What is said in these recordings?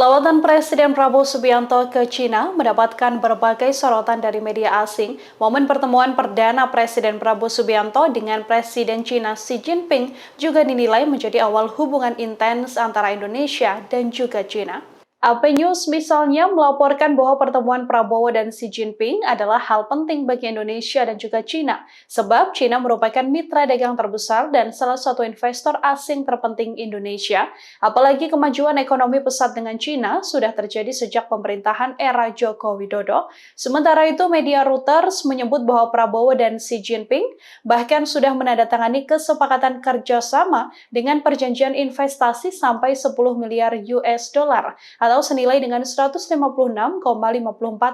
Lawatan Presiden Prabowo Subianto ke Cina mendapatkan berbagai sorotan dari media asing. Momen pertemuan perdana Presiden Prabowo Subianto dengan Presiden Cina Xi Jinping juga dinilai menjadi awal hubungan intens antara Indonesia dan juga Cina. AP News misalnya melaporkan bahwa pertemuan Prabowo dan Xi Jinping adalah hal penting bagi Indonesia dan juga Cina, sebab Cina merupakan mitra dagang terbesar dan salah satu investor asing terpenting Indonesia. Apalagi kemajuan ekonomi pesat dengan Cina sudah terjadi sejak pemerintahan era Joko Widodo. Sementara itu, media Reuters menyebut bahwa Prabowo dan Xi Jinping bahkan sudah menandatangani kesepakatan kerjasama dengan perjanjian investasi sampai 10 miliar US dollar atau senilai dengan 156,54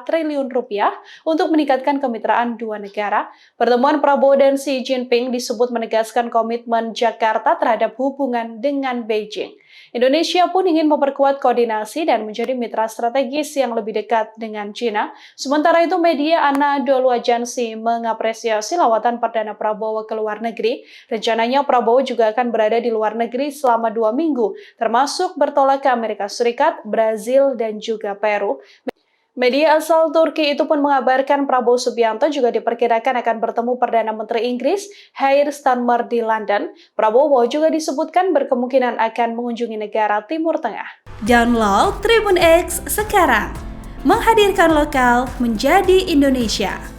triliun rupiah untuk meningkatkan kemitraan dua negara. Pertemuan Prabowo dan Xi Jinping disebut menegaskan komitmen Jakarta terhadap hubungan dengan Beijing. Indonesia pun ingin memperkuat koordinasi dan menjadi mitra strategis yang lebih dekat dengan Cina. Sementara itu, media Anadolu Agency mengapresiasi lawatan Perdana Prabowo ke luar negeri. Rencananya Prabowo juga akan berada di luar negeri selama 2 minggu, termasuk bertolak ke Amerika Serikat, Brazil, dan juga Peru. Media asal Turki itu pun mengabarkan Prabowo Subianto juga diperkirakan akan bertemu Perdana Menteri Inggris Keir Starmer di London. Prabowo juga disebutkan berkemungkinan akan mengunjungi negara Timur Tengah. Download Tribun X sekarang, menghadirkan lokal menjadi Indonesia.